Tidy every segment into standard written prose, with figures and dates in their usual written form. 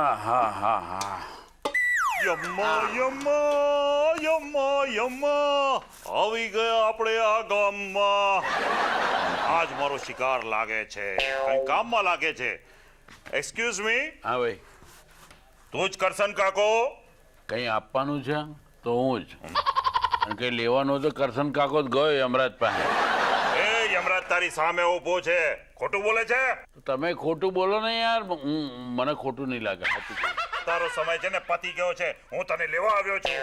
આહાહાહા. યમ્મા યમ્મા યમ્મા યમ્મા આવી ગયા આપણે આ ગામમાં. આજ મારો શિકાર લાગે છે, કઈ કામમાં લાગે છે. એક્સક્યુઝ મી, હા ભાઈ, તું જ કરશન કાકો? કંઈ આપવાનું છે તો હું જ, અને કંઈ લેવાનું તો કરશન કાકો જ ગયો યમરાજ પાસે. એ યમરાજ તારી સામે ઊભો છે, ખોટું બોલે છે? તો તમે ખોટું બોલો ને યાર, મને ખોટું નહીં લાગે. તારો સમય છે ને પતી ગયો છે, હું તને લેવા આવ્યો છું.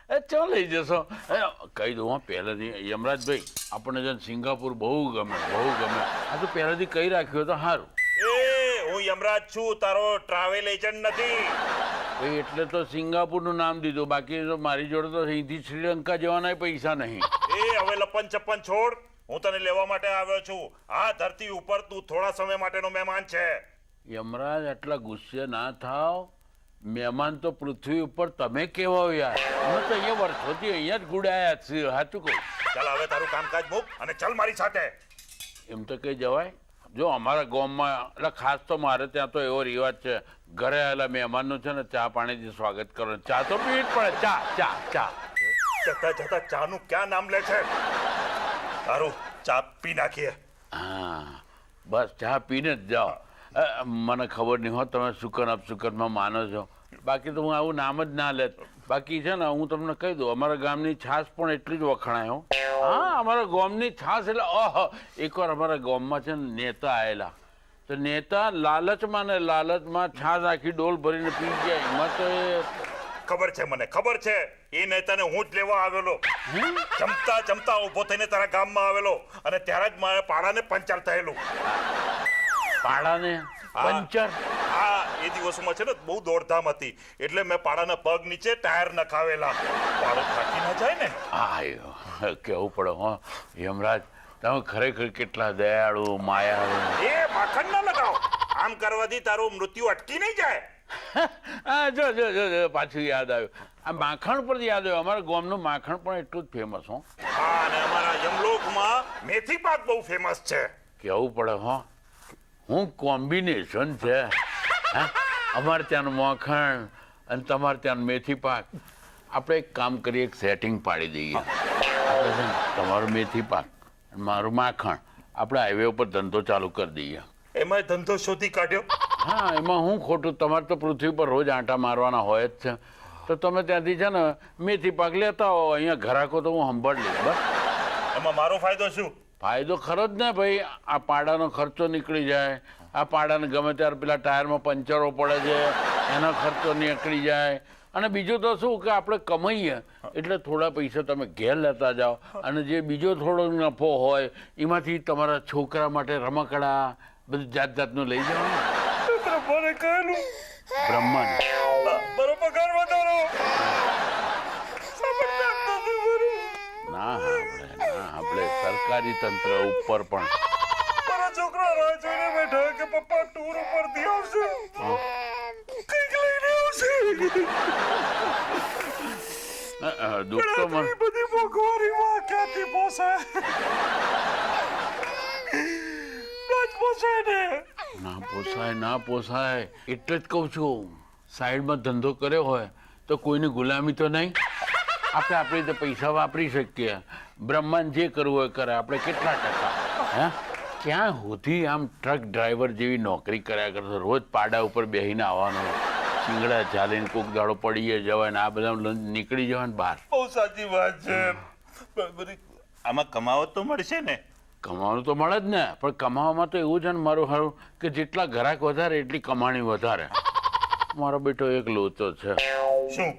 હે ચો લઈ જશો? કહી દઉં પહેલાથી યમરાજભાઈ, આપણને છે સિંગાપુર બહુ ગમે, બહુ ગમે. આ તો પહેલાથી કહી રાખ્યું તો સારું. એ હું યમરાજ છું, તારો ટ્રાવેલ એજન્ટ નથી. ભાઈ એટલે તો સિંગાપુરનું નામ દીધું, બાકી તો મારી જોડે તો અહીંથી શ્રીલંકા જવાના પૈસા નહીં. એ હવે લપન ચપ્પન છોડ, હું તને લેવા માટે આવ્યો છું. આ ધરતી ઉપર તું થોડા સમય માટેનો મહેમાન છે. યમરાજ આટલા ગુસ્સે ના થાવ. મહેમાન તો પૃથ્વી ઉપર તમે કહેવાઓ યાર. અમે તો અહીંયા વર્ષોથી અહીંયા જ ગુડાયા છીએ. સાચું કહું? ચાલ હવે તારું કામકાજ મૂક અને ચાલ મારી સાથે. એમ તો કઈ જવાય? જો અમારા ગામમાં એટલે ખાસ તો મારે ત્યાં તો એવો રિવાજ છે, ઘરે આવેલા મહેમાનનું છે ને ચા પાણીથી સ્વાગત કરો. ચા તો પીવી જ પડે. ચા ચા ચા. જતા જતા ચાનું ક્યાં નામ લે છે? તારું ચા પી નાખીએ. હા બસ ચા પીને જ જાઓ. મને ખબર નહીં હો તમે સુકન અપસુકનમાં માનો છો, બાકી તો હું આવું નામ જ ના લેત. બાકી છે ને હું તમને કહી દઉં, અમારા ગામની છાશ પણ એટલી જ વખણાય હો. હા અમારા ગામની છાશ એટલે એકવાર અમારા ગામમાં છે ને નેતા આવેલા, તો નેતા લાલચમાં ને લાલચમાં છાશ આખી ડોલ ભરીને પી ગયા. એમાં તો એ ખબર છે, મને ખબર છે. એ નેતાને હું જ લેવા આવેલો. જમતા જમતા ઉભો થઈને તારા ગામમાં આવેલો, અને ત્યારે જ મારા પાડાને પંચર થયેલું. પાડાને પંચર? હા, એ દિવસોમાં છે ને બહુ દોડધામ હતી, એટલે મેં પાડાના પગ નીચે ટાયર નખાવેલા. પાડો થાકી ના જાય ને. હા કેવું પડે હો યમરાજ, તમે ખરેખર કેટલા દયાળુ માયાળુ. એ માખણ ના લગાવ, આમ કરવાથી તારું મૃત્યુ અટકી નહીં જાય. હા જો જો જો પાછું યાદ આવ્યું. આ માખણ પર યાદ આવ્યું, અમારા ગામનું માખણ પણ એટલું જ ફેમસ હો. હા, અને અમારા યમલોકમાં મેથી પાક બહુ ફેમસ છે. કેવું પડે હો, હું કોમ્બિનેશન છે. હા, અમારે ત્યાંનું માખણ અને તમારે ત્યાંનું મેથી પાક. આપણે એક કામ કરીએ, એક સેટિંગ પાડી દઈએ. આપણે છે ને તમારું મેથી પાક અને મારું માખણ, આપણે હાઈવે ઉપર ધંધો ચાલુ કરી દઈએ. એમાં ધંધો શોધી કાઢ્યો. હા એમાં હું ખોટું, તમારે તો પૃથ્વી પર રોજ આંટા મારવાના હોય જ છે, તો તમે ત્યાંથી છે ને મેથી પાક લેતા હો. અહીંયા ઘરાકો તો હું સંભાળી લઈશ. બસ એમાં મારો ફાયદો શું? ફાયદો ખરો જ ને ભાઈ. આ પાડાનો ખર્ચો નીકળી જાય. આ પાડાને ગમે ત્યારે પેલા ટાયરમાં પંચરો પડે છે, એનો ખર્ચો નીકળી જાય. અને બીજું તો શું કે આપણે કમાઈએ એટલે થોડા પૈસા તમે ઘેર લેતા જાઓ, અને જે બીજો થોડો નફો હોય એમાંથી તમારા છોકરા માટે રમકડા બધું જાત જાતનું લઈ જવાનું. બ્રહ્માને કહેલું. બ્રહ્માને બરો પગાર વધારો. ના આપણે સરકારી તંત્ર ઉપર પણ. મારા છોકરા રાહ જોઈને બેઠા કે પપ્પા ટૂર ઉપરથી આવશે, કંઈક લઈને આવશે. દુઃખ તો મને બધી મોંઘવારીમાં ક્યાંથી પોસાય? ના પોસાય ને. ના પોસાય એટલે જ કહું છું, સાઈડમાં ધંધો કર્યો હોય તો કોઈની ગુલામી તો નહીં. આપણે આપણી રીતે પૈસા વાપરી શકીએ. બ્રહ્માંડ જે કરવું હોય કરે. આપણે કેટલા ટકા હે ક્યાં સુધી આમ ટ્રક ડ્રાઈવર જેવી નોકરી કર્યા કરતો, રોજ પાડા ઉપર બેસીને આવવાનો, શિંગડા ચાલીને કોક દાડો પડીએ જવાય ને આ બધા નીકળી જવાય ને બહાર. બહુ સાચી વાત છે. આમાં કમાવો તો મળશે ને? કમાવાનું તો મળે જ ને, પણ કમાવામાં તો એવું છે ને મારું સારું કે જેટલા ગ્રાહક વધારે એટલી કમાણી વધારે. મારો બેટો એક લોચો છે. શું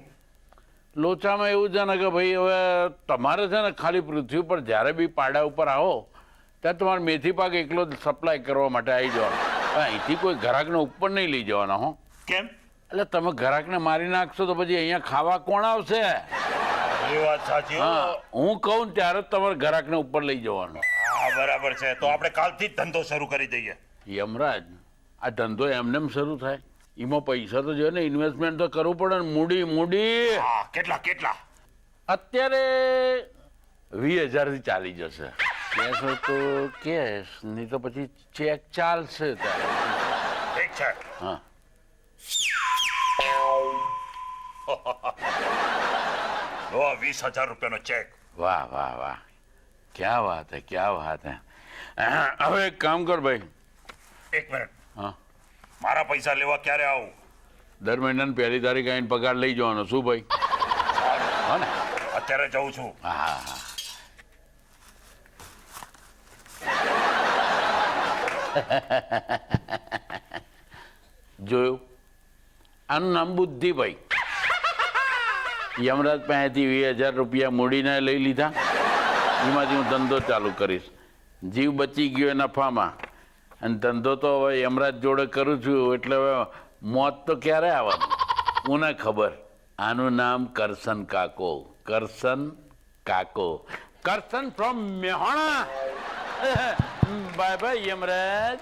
લોચામાં એવું છે ને કે ભાઈ હવે તમારે છે ને ખાલી પૃથ્વી પર જ્યારે બી પાડા ઉપર આવો ત્યાં તમારે મેથી પાક એકલો જ સપ્લાય કરવા માટે આવી જવાનો. અહીંથી કોઈ ગ્રાહકને ઉપર નહીં લઈ જવાના હો. કેમ? એટલે તમે ગ્રાહકને મારી નાખશો તો પછી અહીંયા ખાવા કોણ આવશે? એ વાત સાચી. હા, હું કહું ત્યારે જ તમારે ગ્રાહકને ઉપર લઈ જવાનો. હા બરાબર છે. તો આપણે કાલથી જ ધંધો શરૂ કરી દઈએ. યમરાજ, આ ધંધો એમનેમ શરૂ થાય? એમાં પૈસા તો જોઈએ ને, ઇન્વેસ્ટમેન્ટ તો કરવું પડે ને. મૂડી. હા, કેટલા? અત્યારે 20,000 થી ચાલી જશે. કેશ હોય તો કેશ, નહીં તો પછી ચેક ચાલશે. ઠીક છે. હા લો આ 20,000 રૂપિયાનો ચેક. વાહ વાહ વાહ, ક્યાં વાત હે, ક્યાં વાત હે. હવે એક કામ કર ભાઈ. 1 મિનિટ, હા, મારા પૈસા લેવા ક્યારે આવું? દર મહિનાની પહેલી તારીખ આવીને પગાર લઈ જવાનો. શું ભાઈ? હા ને? અત્યારે જઉં છું. હા હા હા. જોયું? આનું નામ બુદ્ધિભાઈ. યમરાજ પાસેથી 20,000 રૂપિયા મૂડીને લઈ લીધા. એમાંથી હું ધંધો ચાલુ કરીશ. જીવ બચી ગયો નફામાં, અને ધંધો તો હવે યમરાજ જોડે કરું છું, એટલે હવે મોત તો ક્યારે આવવાનું મને ખબર. આનું નામ કરશન કાકો. કરશન કાકો. Karshan from મેહોણા. Bye bye Yamraj.